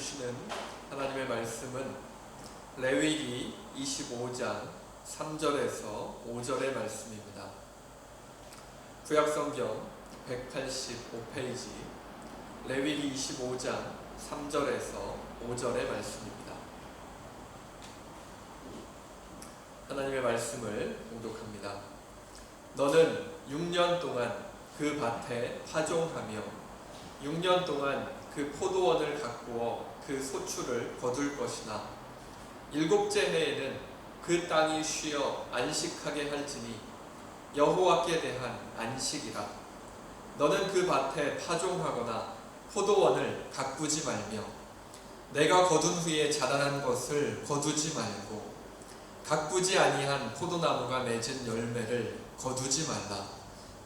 주시는 하나님의 말씀은 레위기 25장 3절에서 5절의 말씀입니다. 구약성경 185페이지 레위기 25장 3절에서 5절의 말씀입니다. 하나님의 말씀을 봉독합니다. 너는 6년 동안 그 밭에 파종하며 6년 동안 그 포도원을 가꾸어 그 소출을 거둘 것이나 7째 해에는 그 땅이 쉬어 안식하게 할지니 여호와께 대한 안식이라. 너는 그 밭에 파종하거나 포도원을 가꾸지 말며 내가 거둔 후에 자라난 것을 거두지 말고 가꾸지 아니한 포도나무가 맺은 열매를 거두지 말라.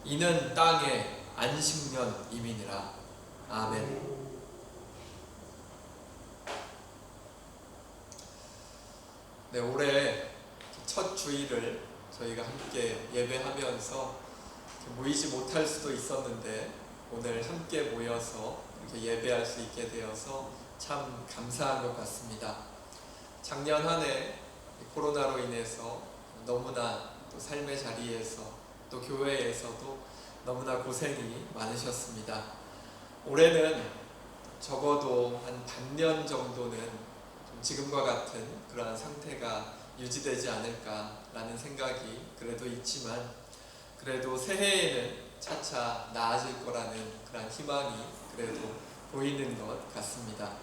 이는 땅의 안식년임이니라. 아멘. 네, 올해 첫 주일을 저희가 함께 예배하면서 모이지 못할 수도 있었는데 오늘 함께 모여서 이렇게 예배할 수 있게 되어서 참 감사한 것 같습니다. 작년 한 해 코로나로 인해서 너무나 또 삶의 자리에서 또 교회에서도 너무나 고생이 많으셨습니다. 올해는 적어도 한 반년 정도는 지금과 같은 그러한 상태가 유지되지 않을까라는 생각이 그래도 있지만, 그래도 새해에는 차차 나아질 거라는 그런 희망이 그래도 보이는 것 같습니다.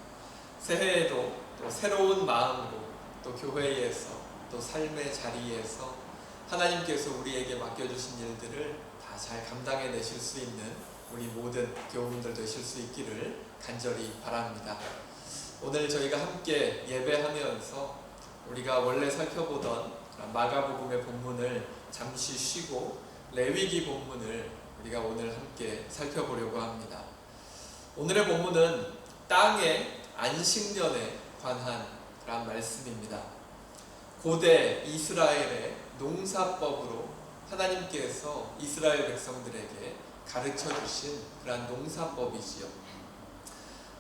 새해에도 또 새로운 마음으로 또 교회에서 또 삶의 자리에서 하나님께서 우리에게 맡겨주신 일들을 다 잘 감당해내실 수 있는 우리 모든 교우분들 되실 수 있기를 간절히 바랍니다. 오늘 저희가 함께 예배하면서 우리가 원래 살펴보던 마가복음의 본문을 잠시 쉬고 레위기 본문을 우리가 오늘 함께 살펴보려고 합니다. 오늘의 본문은 땅의 안식년에 관한 그런 말씀입니다. 고대 이스라엘의 농사법으로 하나님께서 이스라엘 백성들에게 가르쳐 주신 그런 농사법이지요.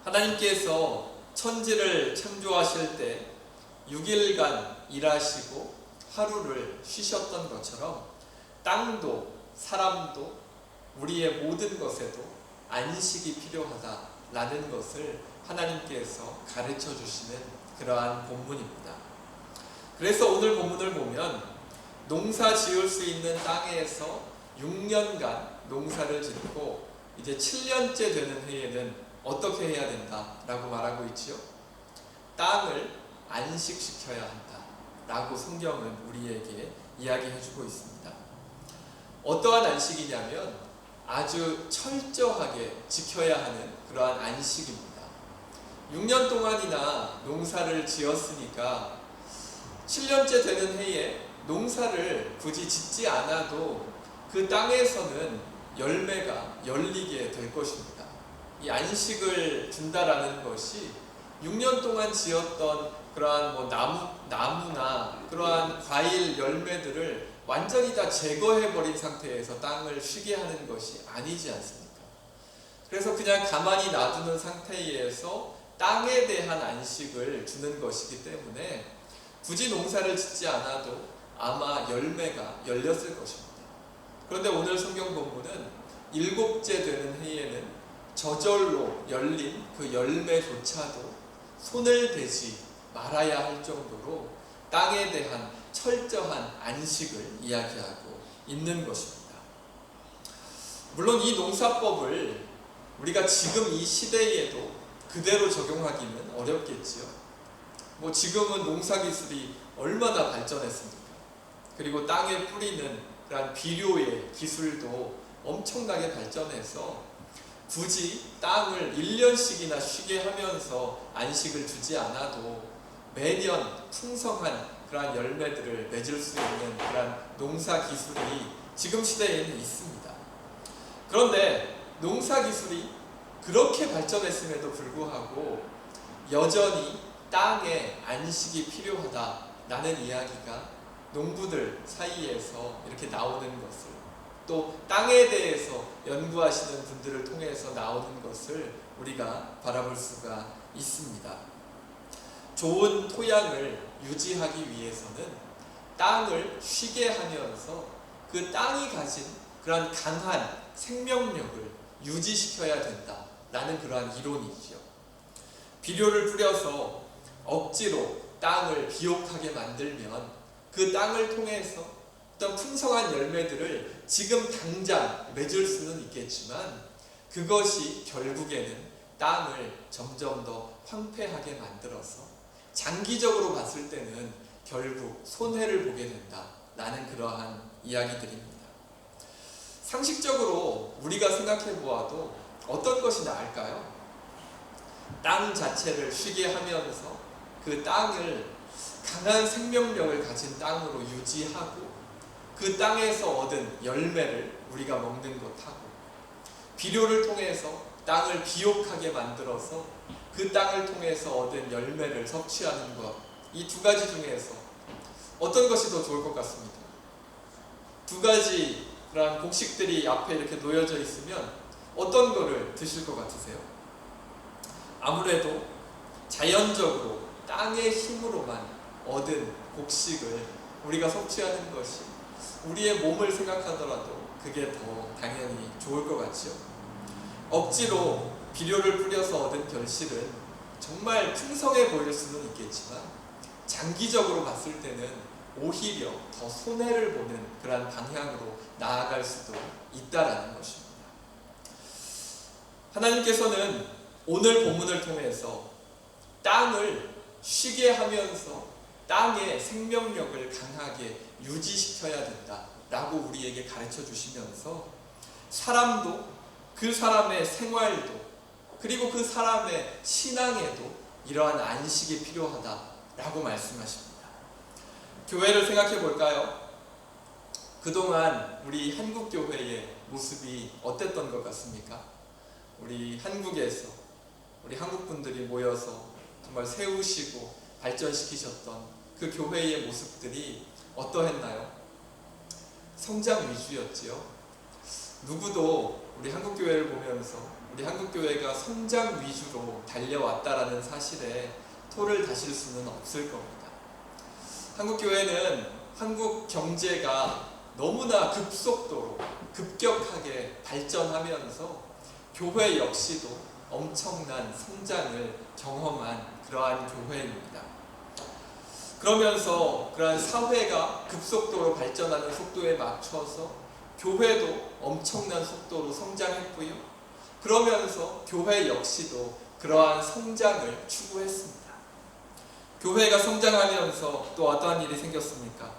하나님께서 천지를 창조하실 때 6일간 일하시고 하루를 쉬셨던 것처럼 땅도 사람도 우리의 모든 것에도 안식이 필요하다라는 것을 하나님께서 가르쳐 주시는 그러한 본문입니다. 그래서 오늘 본문을 보면 농사 지을 수 있는 땅에서 6년간 농사를 짓고 이제 7년째 되는 해에는 어떻게 해야 된다라고 말하고 있지요? 땅을 안식시켜야 한다라고 성경은 우리에게 이야기해주고 있습니다. 어떠한 안식이냐면 아주 철저하게 지켜야 하는 그러한 안식입니다. 6년 동안이나 농사를 지었으니까 7년째 되는 해에 농사를 굳이 짓지 않아도 그 땅에서는 열매가 열리게 될 것입니다. 이 안식을 준다라는 것이 6년 동안 지었던 그러한 나무나 그러한 과일 열매들을 완전히 다 제거해버린 상태에서 땅을 쉬게 하는 것이 아니지 않습니까? 그래서 그냥 가만히 놔두는 상태에서 땅에 대한 안식을 주는 것이기 때문에 굳이 농사를 짓지 않아도 아마 열매가 열렸을 것입니다. 그런데 오늘 성경 본문은 7째 되는 해에는 저절로 열린 그 열매조차도 손을 대지 말아야 할 정도로 땅에 대한 철저한 안식을 이야기하고 있는 것입니다. 물론 이 농사법을 우리가 지금 이 시대에도 그대로 적용하기는 어렵겠지요. 지금은 농사기술이 얼마나 발전했습니까? 그리고 땅에 뿌리는 그런 비료의 기술도 엄청나게 발전해서 굳이 땅을 1년씩이나 쉬게 하면서 안식을 주지 않아도 매년 풍성한 그런 열매들을 맺을 수 있는 그런 농사 기술이 지금 시대에는 있습니다. 그런데 농사 기술이 그렇게 발전했음에도 불구하고 여전히 땅에 안식이 필요하다라는 이야기가 농부들 사이에서 이렇게 나오는 것을 또 땅에 대해서 연구하시는 분들을 통해서 나오는 것을 우리가 바라볼 수가 있습니다. 좋은 토양을 유지하기 위해서는 땅을 쉬게 하면서 그 땅이 가진 그러한 강한 생명력을 유지시켜야 된다라는 그러한 이론이지요. 비료를 뿌려서 억지로 땅을 비옥하게 만들면 그 땅을 통해서 어떤 풍성한 열매들을 지금 당장 맺을 수는 있겠지만 그것이 결국에는 땅을 점점 더 황폐하게 만들어서 장기적으로 봤을 때는 결국 손해를 보게 된다라는 그러한 이야기들입니다. 상식적으로 우리가 생각해 보아도 어떤 것이 나을까요? 땅 자체를 쉬게 하면서 그 땅을 강한 생명력을 가진 땅으로 유지하고 그 땅에서 얻은 열매를 우리가 먹는 것하고 비료를 통해서 땅을 비옥하게 만들어서 그 땅을 통해서 얻은 열매를 섭취하는 것, 이 두 가지 중에서 어떤 것이 더 좋을 것 같습니까? 두 가지 그런 곡식들이 앞에 이렇게 놓여져 있으면 어떤 거를 드실 것 같으세요? 아무래도 자연적으로 땅의 힘으로만 얻은 곡식을 우리가 섭취하는 것이 우리의 몸을 생각하더라도 그게 더 당연히 좋을 것 같죠. 억지로 비료를 뿌려서 얻은 결실은 정말 풍성해 보일 수는 있겠지만 장기적으로 봤을 때는 오히려 더 손해를 보는 그런 방향으로 나아갈 수도 있다라는 것입니다. 하나님께서는 오늘 본문을 통해서 땅을 쉬게 하면서 땅의 생명력을 강하게 유지시켜야 된다라고 우리에게 가르쳐 주시면서 사람도 그 사람의 생활도 그리고 그 사람의 신앙에도 이러한 안식이 필요하다라고 말씀하십니다. 교회를 생각해 볼까요? 그동안 우리 한국교회의 모습이 어땠던 것 같습니까? 우리 한국에서 우리 한국분들이 모여서 정말 세우시고 발전시키셨던 그 교회의 모습들이 어떠했나요? 성장 위주였지요. 누구도 우리 한국교회를 보면서 우리 한국교회가 성장 위주로 달려왔다라는 사실에 토를 다실 수는 없을 겁니다. 한국교회는 한국 경제가 너무나 급속도로 급격하게 발전하면서 교회 역시도 엄청난 성장을 경험한 그러한 교회입니다. 그러면서 그러한 사회가 급속도로 발전하는 속도에 맞춰서 교회도 엄청난 속도로 성장했고요. 그러면서 교회 역시도 그러한 성장을 추구했습니다. 교회가 성장하면서 또 어떠한 일이 생겼습니까?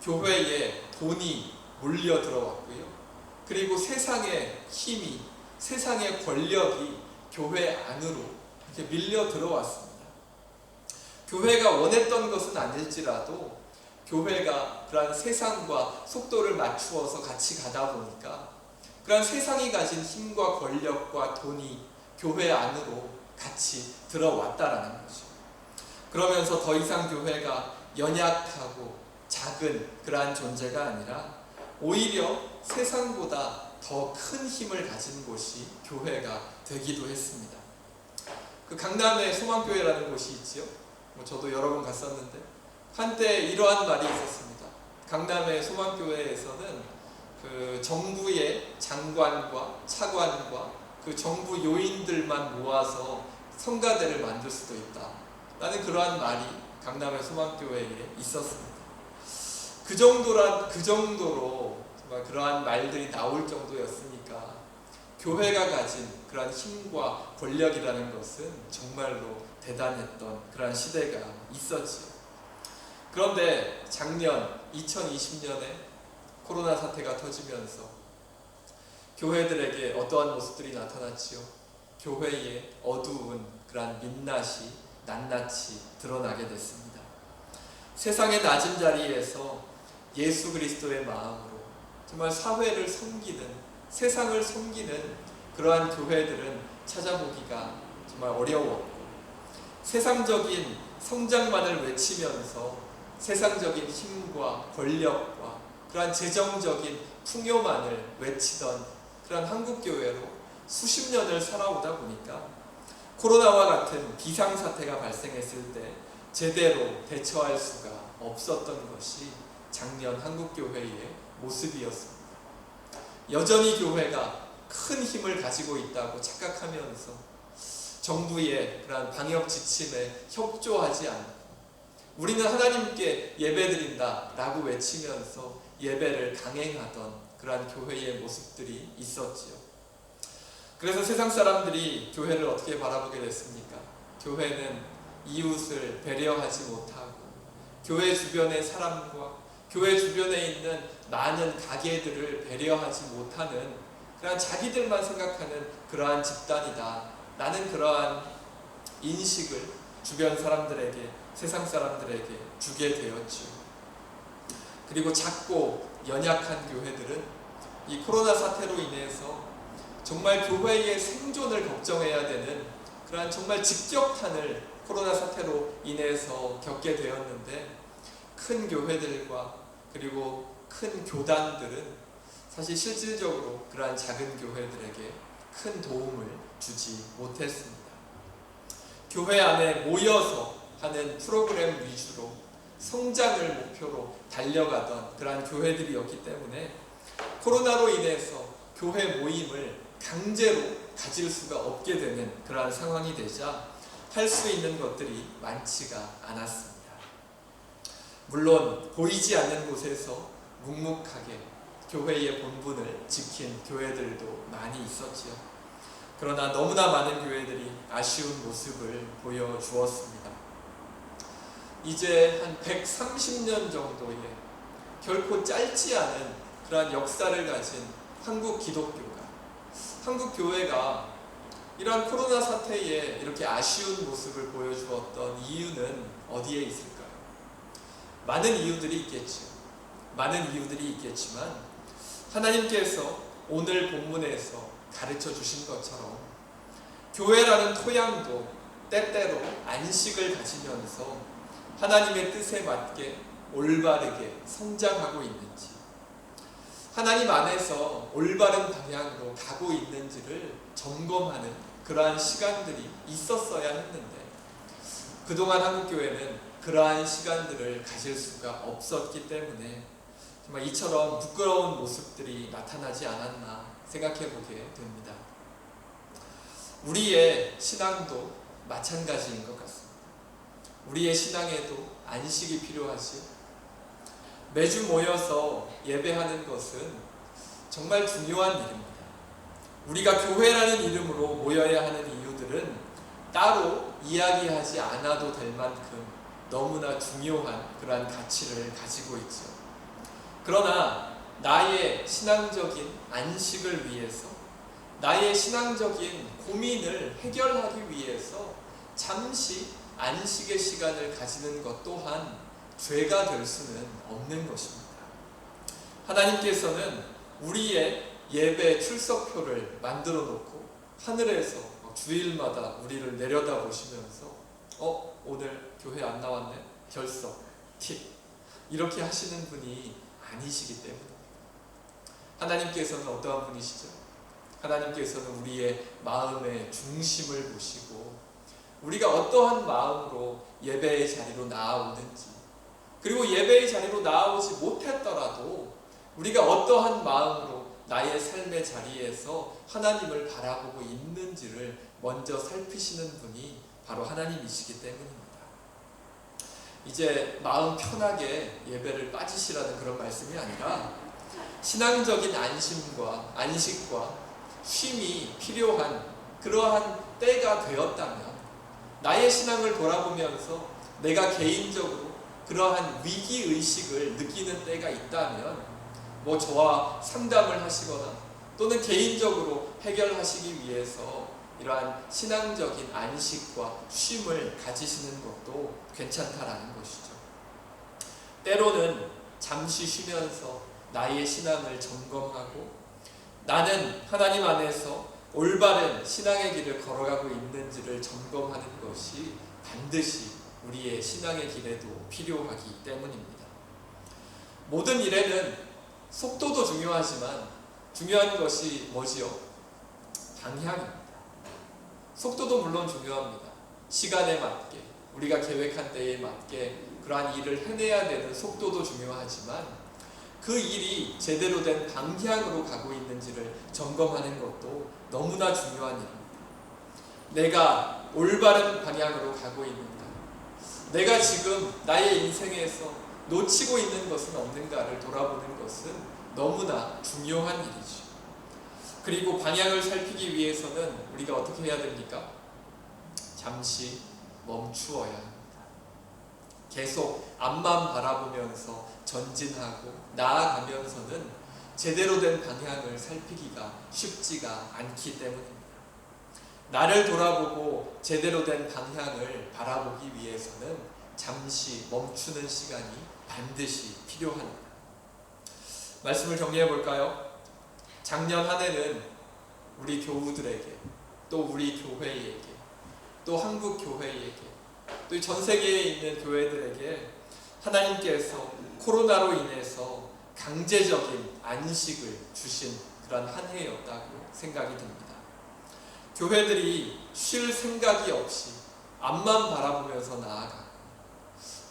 교회에 돈이 몰려 들어왔고요. 그리고 세상의 힘이, 세상의 권력이 교회 안으로 이렇게 밀려 들어왔습니다. 교회가 원했던 것은 아닐지라도 교회가 그러한 세상과 속도를 맞추어서 같이 가다 보니까 그러한 세상이 가진 힘과 권력과 돈이 교회 안으로 같이 들어왔다라는 거죠. 그러면서 더 이상 교회가 연약하고 작은 그러한 존재가 아니라 오히려 세상보다 더 큰 힘을 가진 곳이 교회가 되기도 했습니다. 그 강남에 소망교회라는 곳이 있지요. 저도 여러 번 갔었는데 한때 이러한 말이 있었습니다. 강남의 소망교회에서는 그 정부의 장관과 차관과 그 정부 요인들만 모아서 성가대를 만들 수도 있다 라는 그러한 말이 강남의 소망교회에 있었습니다. 그 정도로 정말 그러한 말들이 나올 정도였으니까 교회가 가진 그러한 힘과 권력이라는 것은 정말로 대단했던 그러한 시대가 있었지요. 그런데 작년 2020년에 코로나 사태가 터지면서 교회들에게 어떠한 모습들이 나타났지요? 교회의 어두운 그러한 민낯이 낱낱이 드러나게 됐습니다. 세상의 낮은 자리에서 예수 그리스도의 마음으로 정말 사회를 섬기는, 세상을 섬기는 그러한 교회들은 찾아보기가 정말 어려웠고 세상적인 성장만을 외치면서 세상적인 힘과 권력과 그러한 재정적인 풍요만을 외치던 그런 한국교회로 수십 년을 살아오다 보니까 코로나와 같은 비상사태가 발생했을 때 제대로 대처할 수가 없었던 것이 작년 한국교회의 모습이었습니다. 여전히 교회가 큰 힘을 가지고 있다고 착각하면서 정부의 그러한 방역 지침에 협조하지 않고 우리는 하나님께 예배드린다 라고 외치면서 예배를 강행하던 그러한 교회의 모습들이 있었지요. 그래서 세상 사람들이 교회를 어떻게 바라보게 됐습니까? 교회는 이웃을 배려하지 못하고 교회 주변의 사람과 교회 주변에 있는 많은 가게들을 배려하지 못하는 그러한 자기들만 생각하는 그러한 집단이다 라는 그러한 인식을 주변 사람들에게, 세상 사람들에게 주게 되었죠. 그리고 작고 연약한 교회들은 이 코로나 사태로 인해서 정말 교회의 생존을 걱정해야 되는 그러한 정말 직격탄을 코로나 사태로 인해서 겪게 되었는데, 큰 교회들과 그리고 큰 교단들은 사실 실질적으로 그러한 작은 교회들에게 큰 도움을 주지 못했습니다. 교회 안에 모여서 하는 프로그램 위주로 성장을 목표로 달려가던 그러한 교회들이었기 때문에 코로나로 인해서 교회 모임을 강제로 가질 수가 없게 되는 그러한 상황이 되자 할 수 있는 것들이 많지가 않았습니다. 물론 보이지 않는 곳에서 묵묵하게 교회의 본분을 지킨 교회들도 많이 있었지요. 그러나 너무나 많은 교회들이 아쉬운 모습을 보여주었습니다. 이제 한 130년 정도의 결코 짧지 않은 그러한 역사를 가진 한국 기독교가, 한국 교회가 이러한 코로나 사태에 이렇게 아쉬운 모습을 보여주었던 이유는 어디에 있을까요? 많은 이유들이 있겠죠. 많은 이유들이 있겠지만 하나님께서 오늘 본문에서 가르쳐 주신 것처럼 교회라는 토양도 때때로 안식을 가지면서 하나님의 뜻에 맞게 올바르게 성장하고 있는지, 하나님 안에서 올바른 방향으로 가고 있는지를 점검하는 그러한 시간들이 있었어야 했는데 그동안 한국교회는 그러한 시간들을 가질 수가 없었기 때문에 정말 이처럼 부끄러운 모습들이 나타나지 않았나 생각해 보게 됩니다. 우리의 신앙도 마찬가지인 것 같습니다. 우리의 신앙에도 안식이 필요하지요. 매주 모여서 예배하는 것은 정말 중요한 일입니다. 우리가 교회라는 이름으로 모여야 하는 이유들은 따로 이야기하지 않아도 될 만큼 너무나 중요한 그러한 가치를 가지고 있죠. 그러나 나의 신앙적인 안식을 위해서, 나의 신앙적인 고민을 해결하기 위해서 잠시 안식의 시간을 가지는 것 또한 죄가 될 수는 없는 것입니다. 하나님께서는 우리의 예배 출석표를 만들어 놓고 하늘에서 주일마다 우리를 내려다보시면서 오늘 교회 안 나왔네? 결석, 팁 이렇게 하시는 분이 아니시기 때문입니다. 하나님께서는 어떠한 분이시죠? 하나님께서는 우리의 마음의 중심을 보시고 우리가 어떠한 마음으로 예배의 자리로 나아오는지, 그리고 예배의 자리로 나아오지 못했더라도 우리가 어떠한 마음으로 나의 삶의 자리에서 하나님을 바라보고 있는지를 먼저 살피시는 분이 바로 하나님이시기 때문입니다. 이제 마음 편하게 예배를 빠지시라는 그런 말씀이 아니라 신앙적인 안식과 쉼이 필요한 그러한 때가 되었다면, 나의 신앙을 돌아보면서 내가 개인적으로 그러한 위기의식을 느끼는 때가 있다면 저와 상담을 하시거나 또는 개인적으로 해결하시기 위해서 이러한 신앙적인 안식과 쉼을 가지시는 것도 괜찮다라는 것이죠. 때로는 잠시 쉬면서 나의 신앙을 점검하고 나는 하나님 안에서 올바른 신앙의 길을 걸어가고 있는지를 점검하는 것이 반드시 우리의 신앙의 길에도 필요하기 때문입니다. 모든 일에는 속도도 중요하지만 중요한 것이 뭐지요? 방향입니다. 속도도 물론 중요합니다. 시간에 맞게, 우리가 계획한 때에 맞게 그러한 일을 해내야 되는 속도도 중요하지만 그 일이 제대로 된 방향으로 가고 있는지를 점검하는 것도 너무나 중요한 일입니다. 내가 올바른 방향으로 가고 있는가? 내가 지금 나의 인생에서 놓치고 있는 것은 없는가를 돌아보는 것은 너무나 중요한 일이죠. 그리고 방향을 살피기 위해서는 우리가 어떻게 해야 됩니까? 잠시 멈추어야 합니다. 계속 앞만 바라보면서 전진하고 나아가면서는 제대로 된 방향을 살피기가 쉽지가 않기 때문입니다. 나를 돌아보고 제대로 된 방향을 바라보기 위해서는 잠시 멈추는 시간이 반드시 필요합니다. 말씀을 정리해 볼까요? 작년 한 해는 우리 교우들에게, 또 우리 교회에게, 또 한국 교회에게, 또 전 세계에 있는 교회들에게 하나님께서 코로나로 인해서 강제적인 안식을 주신 그런 한 해였다고 생각이 듭니다. 교회들이 쉴 생각이 없이 앞만 바라보면서 나아가고,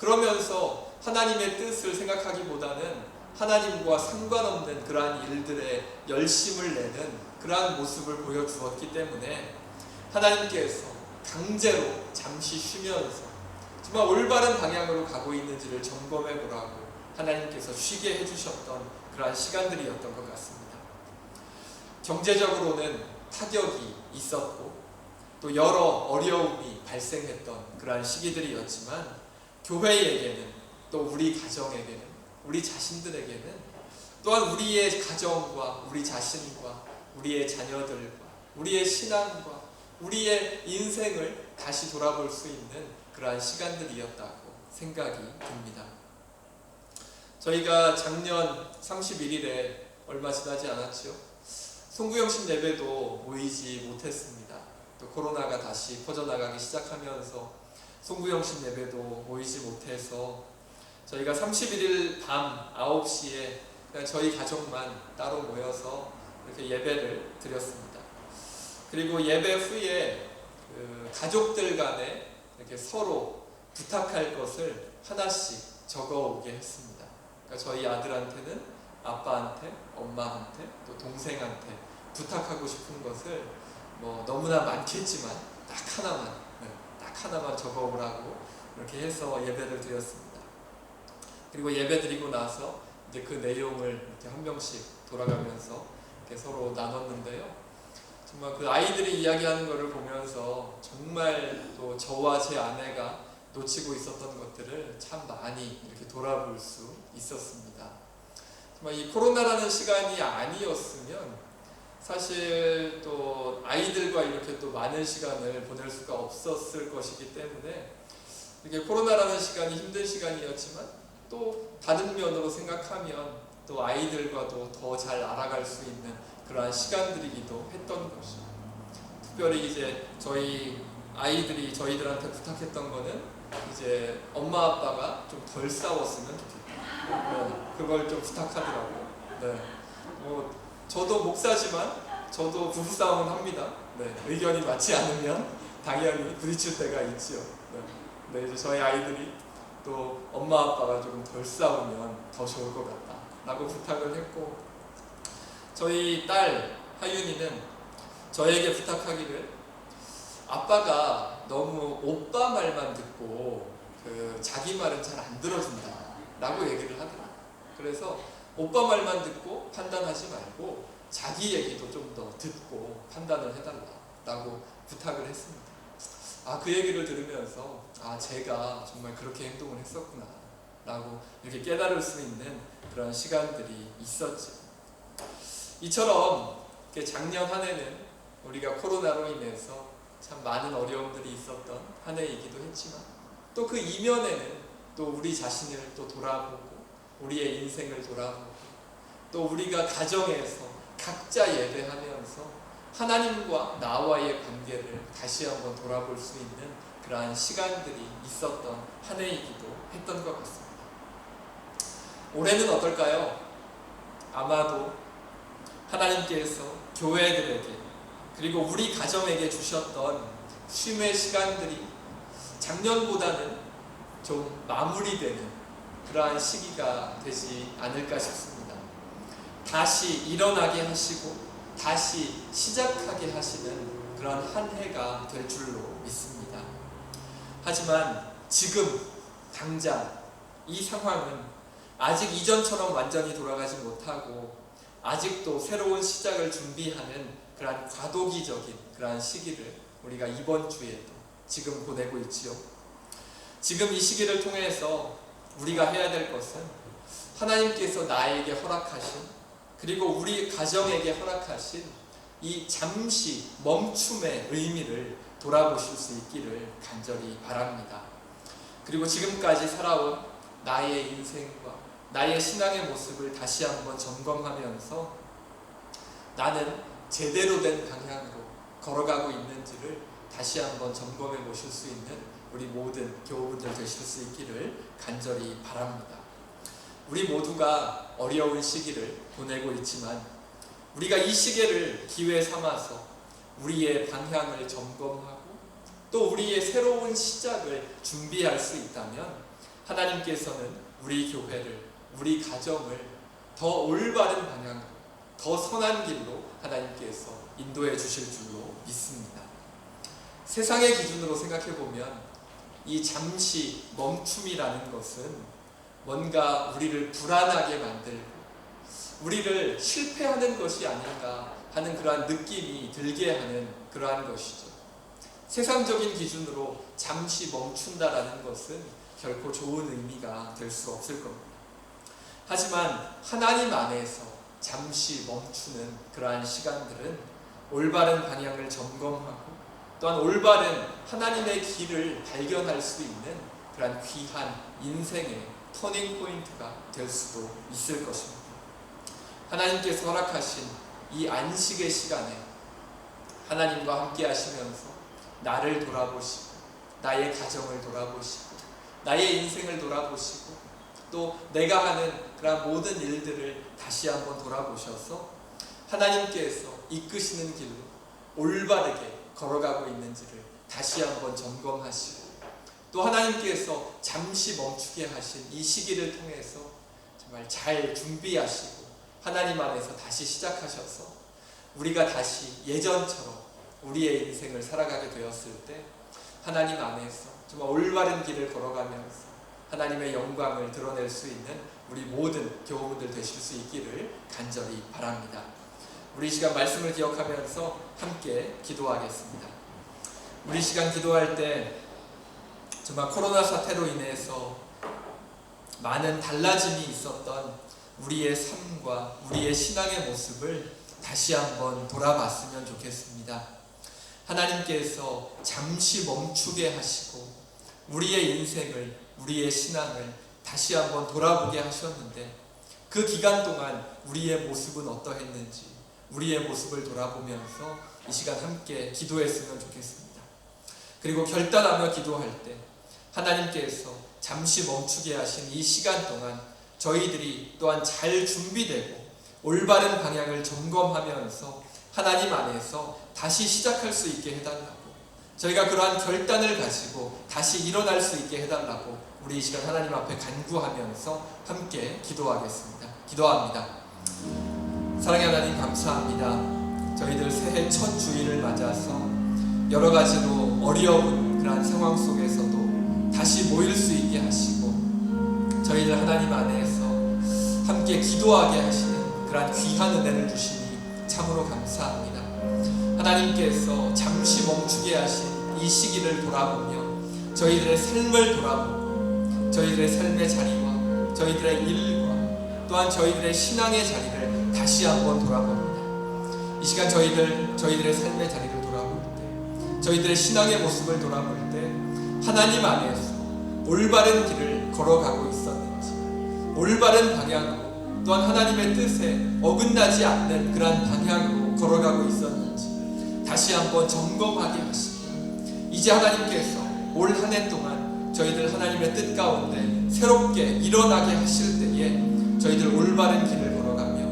그러면서 하나님의 뜻을 생각하기보다는 하나님과 상관없는 그러한 일들에 열심을 내는 그러한 모습을 보여주었기 때문에 하나님께서 강제로 잠시 쉬면서 정말 올바른 방향으로 가고 있는지를 점검해 보라고 하나님께서 쉬게 해주셨던 그러한 시간들이었던 것 같습니다. 경제적으로는 타격이 있었고 또 여러 어려움이 발생했던 그러한 시기들이었지만 교회에게는, 또 우리 가정에게는, 우리 자신들에게는, 또한 우리의 가정과 우리 자신과 우리의 자녀들과 우리의 신앙과 우리의 인생을 다시 돌아볼 수 있는 그러한 시간들이었다고 생각이 듭니다. 저희가 작년 31일에 얼마 지나지 않았죠? 송구영신 예배도 모이지 못했습니다. 또 코로나가 다시 퍼져나가기 시작하면서 송구영신 예배도 모이지 못해서 저희가 31일 밤 9시에 그냥 저희 가족만 따로 모여서 이렇게 예배를 드렸습니다. 그리고 예배 후에 가족들 간에 이렇게 서로 부탁할 것을 하나씩 적어오게 했습니다. 그러니까 저희 아들한테는 아빠한테, 엄마한테, 또 동생한테 부탁하고 싶은 것을 뭐 너무나 많겠지만 딱 하나만 적어오라고 이렇게 해서 예배를 드렸습니다. 그리고 예배 드리고 나서 이제 그 내용을 이렇게 한 명씩 돌아가면서 이렇게 서로 나눴는데요. 정말 그 아이들이 이야기하는 것을 보면서 정말 또 저와 제 아내가 놓치고 있었던 것들을 참 많이 이렇게 돌아볼 수 있었습니다. 정말 이 코로나라는 시간이 아니었으면 사실 또 아이들과 이렇게 또 많은 시간을 보낼 수가 없었을 것이기 때문에 이게 코로나라는 시간이 힘든 시간이었지만 또 다른 면으로 생각하면 또 아이들과도 더 잘 알아갈 수 있는 그러한 시간들이기도 했던 것이죠. 특별히 이제 저희 아이들이 저희들한테 부탁했던 거는 이제 엄마 아빠가 좀 덜 싸웠으면 좋겠다. 그걸 좀 부탁하더라고요. 뭐 저도 목사지만 저도 부부싸움은 합니다. 의견이 맞지 않으면 당연히 부딪힐 때가 있죠. 이제 저희 아이들이 또 엄마 아빠가 조금 덜 싸우면 더 좋을 것 같다 라고 부탁을 했고, 저희 딸 하윤이는 저에게 부탁하기를 아빠가 너무 오빠 말만 듣고 자기 말은 잘 안 들어준다 라고 얘기를 하더라고요. 그래서 오빠 말만 듣고 판단하지 말고 자기 얘기도 좀 더 듣고 판단을 해달라 라고 부탁을 했습니다. 그 얘기를 들으면서 제가 정말 그렇게 행동을 했었구나 라고 이렇게 깨달을 수 있는 그런 시간들이 있었죠. 이처럼 작년 한 해는 우리가 코로나로 인해서 참 많은 어려움들이 있었던 한 해이기도 했지만 또 그 이면에는 또 우리 자신을 또 돌아보고 우리의 인생을 돌아보고 또 우리가 가정에서 각자 예배하면서 하나님과 나와의 관계를 다시 한번 돌아볼 수 있는 그러한 시간들이 있었던 한 해이기도 했던 것 같습니다. 올해는 어떨까요? 아마도 하나님께서 교회들에게 그리고 우리 가정에게 주셨던 쉼의 시간들이 작년보다는 좀 마무리되는 그러한 시기가 되지 않을까 싶습니다. 다시 일어나게 하시고 다시 시작하게 하시는 그런 한 해가 될 줄로 믿습니다. 하지만 지금 당장 이 상황은 아직 이전처럼 완전히 돌아가지 못하고 아직도 새로운 시작을 준비하는 그러한 과도기적인 그러한 시기를 우리가 이번 주에도 지금 보내고 있지요. 지금 이 시기를 통해서 우리가 해야 될 것은 하나님께서 나에게 허락하신 그리고 우리 가정에게 허락하신 이 잠시 멈춤의 의미를 돌아보실 수 있기를 간절히 바랍니다. 그리고 지금까지 살아온 나의 인생과 나의 신앙의 모습을 다시 한번 점검하면서 나는 제대로 된 방향으로 걸어가고 있는지를 다시 한번 점검해 보실 수 있는 우리 모든 교우분들 되실 수 있기를 간절히 바랍니다. 우리 모두가 어려운 시기를 보내고 있지만 우리가 이 시기를 기회 삼아서 우리의 방향을 점검하고 또 우리의 새로운 시작을 준비할 수 있다면 하나님께서는 우리 교회를, 우리 가정을 더 올바른 방향으로, 더 선한 길로 하나님께서 인도해 주실 줄로 믿습니다. 세상의 기준으로 생각해 보면 이 잠시 멈춤이라는 것은 뭔가 우리를 불안하게 만들고 우리를 실패하는 것이 아닌가 하는 그러한 느낌이 들게 하는 그러한 것이죠. 세상적인 기준으로 잠시 멈춘다라는 것은 결코 좋은 의미가 될 수 없을 겁니다. 하지만 하나님 안에서 잠시 멈추는 그러한 시간들은 올바른 방향을 점검하고 또한 올바른 하나님의 길을 발견할 수 있는 그러한 귀한 인생의 터닝 포인트가 될 수도 있을 것입니다. 하나님께서 허락하신 이 안식의 시간에 하나님과 함께 하시면서 나를 돌아보시고 나의 가정을 돌아보시고 나의 인생을 돌아보시고 또 내가 하는 그런 모든 일들을 다시 한번 돌아보셔서 하나님께서 이끄시는 길로 올바르게 걸어가고 있는지를 다시 한번 점검하시고 또 하나님께서 잠시 멈추게 하신 이 시기를 통해서 정말 잘 준비하시고 하나님 안에서 다시 시작하셔서 우리가 다시 예전처럼 우리의 인생을 살아가게 되었을 때 하나님 안에서 정말 올바른 길을 걸어가면서 하나님의 영광을 드러낼 수 있는 우리 모든 교우분들 되실 수 있기를 간절히 바랍니다. 우리 시간 말씀을 기억하면서 함께 기도하겠습니다. 우리 시간 기도할 때 정말 코로나 사태로 인해서 많은 달라짐이 있었던 우리의 삶과 우리의 신앙의 모습을 다시 한번 돌아봤으면 좋겠습니다. 하나님께서 잠시 멈추게 하시고 우리의 인생을, 우리의 신앙을 다시 한번 돌아보게 하셨는데 그 기간 동안 우리의 모습은 어떠했는지 우리의 모습을 돌아보면서 이 시간 함께 기도했으면 좋겠습니다. 그리고 결단하며 기도할 때 하나님께서 잠시 멈추게 하신 이 시간 동안 저희들이 또한 잘 준비되고 올바른 방향을 점검하면서 하나님 안에서 다시 시작할 수 있게 해달라고, 저희가 그러한 결단을 가지고 다시 일어날 수 있게 해달라고 우리 이 시간 하나님 앞에 간구하면서 함께 기도하겠습니다. 기도합니다. 사랑의 하나님, 감사합니다. 저희들 새해 첫 주일을 맞아서 여러 가지로 어려운 그러한 상황 속에서도 다시 모일 수 있게 하시고 저희들 하나님 안에서 함께 기도하게 하시는 그러한 귀한 은혜를 주시니 참으로 감사합니다. 하나님께서 잠시 멈추게 하신 이 시기를 돌아보며 저희들의 삶을 돌아보고 저희들의 삶의 자리와 저희들의 일과 또한 저희들의 신앙의 자리를 다시 한번 돌아봅니다. 이 시간 저희들의 삶의 자리를 돌아볼 때, 저희들의 신앙의 모습을 돌아볼 때 하나님 안에서 올바른 길을 걸어가고 있었는지, 올바른 방향으로 또한 하나님의 뜻에 어긋나지 않는 그러한 방향으로 걸어가고 있었는지 다시 한번 점검하게 하시고 이제 하나님께서 올 한 해 동안 저희들 하나님의 뜻 가운데 새롭게 일어나게 하실 때에 저희들 올바른 길을 걸어가며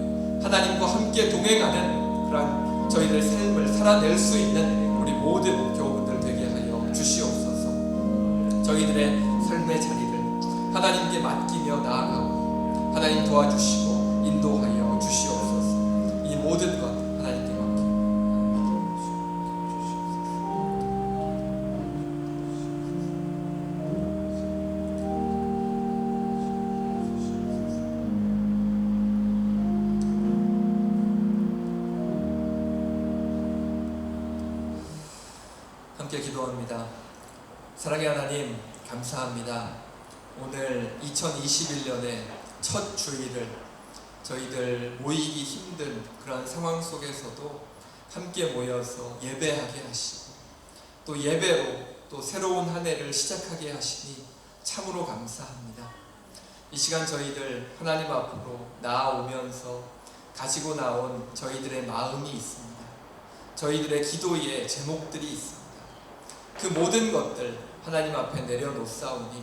하나님과 함께 동행하는 그런 저희들의 삶을 살아낼 수 있는 우리 모든 교우분들 되게 하여 주시옵소서. 저희들의 삶의 자리를 하나님께 맡기며 나아가고 하나님 도와주시고 인도하여 주시옵소서. 이 모든 것 하나님께 맡기고 함께 기도합니다. 사랑의 하나님, 감사합니다. 오늘 2021년의 첫 주일을 저희들 모이기 힘든 그런 상황 속에서도 함께 모여서 예배하게 하시고 또 예배로 또 새로운 한 해를 시작하게 하시니 참으로 감사합니다. 이 시간 저희들 하나님 앞으로 나아오면서 가지고 나온 저희들의 마음이 있습니다. 저희들의 기도의 제목들이 있습니다. 그 모든 것들 하나님 앞에 내려놓사오니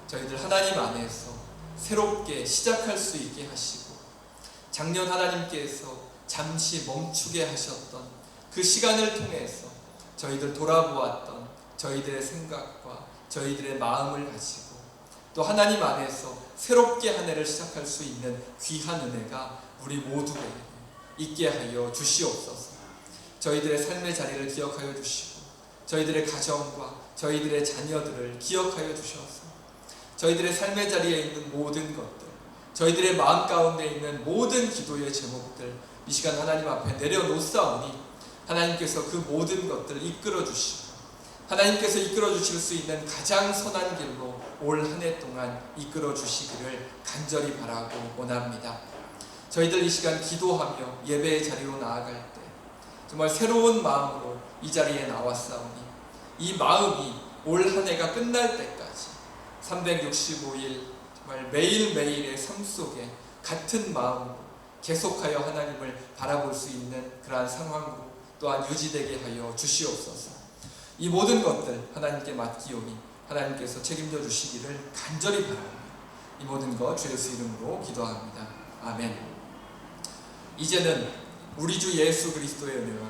저희들 하나님 안에서 새롭게 시작할 수 있게 하시고 작년 하나님께서 잠시 멈추게 하셨던 그 시간을 통해서 저희들 돌아보았던 저희들의 생각과 저희들의 마음을 가지고 또 하나님 안에서 새롭게 한 해를 시작할 수 있는 귀한 은혜가 우리 모두에게 있게 하여 주시옵소서. 저희들의 삶의 자리를 기억하여 주시고 저희들의 가정과 저희들의 자녀들을 기억하여 주셔서 저희들의 삶의 자리에 있는 모든 것들, 저희들의 마음 가운데 있는 모든 기도의 제목들 이 시간 하나님 앞에 내려놓사오니 하나님께서 그 모든 것들을 이끌어 주시고 하나님께서 이끌어 주실 수 있는 가장 선한 길로 올 한 해 동안 이끌어 주시기를 간절히 바라고 원합니다. 저희들 이 시간 기도하며 예배의 자리로 나아갈 때 정말 새로운 마음으로 이 자리에 나왔사오니 이 마음이 올 한 해가 끝날 때까지 365일 정말 매일매일의 삶 속에 같은 마음으로 계속하여 하나님을 바라볼 수 있는 그러한 상황으로 또한 유지되게 하여 주시옵소서. 이 모든 것들 하나님께 맡기오니 하나님께서 책임져 주시기를 간절히 바랍니다. 이 모든 것 주 예수 이름으로 기도합니다. 아멘. 이제는 우리 주 예수 그리스도의 은혜와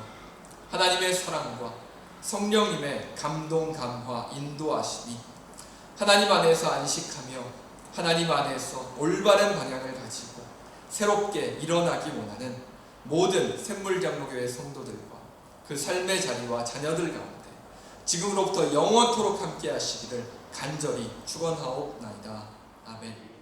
하나님의 사랑과 성령님의 감동, 감화, 인도하심이 하나님 안에서 안식하며 하나님 안에서 올바른 방향을 가지고 새롭게 일어나기 원하는 모든 샘물장로교회 성도들과 그 삶의 자리와 자녀들 가운데 지금으로부터 영원토록 함께 하시기를 간절히 축원하옵나이다. 아멘.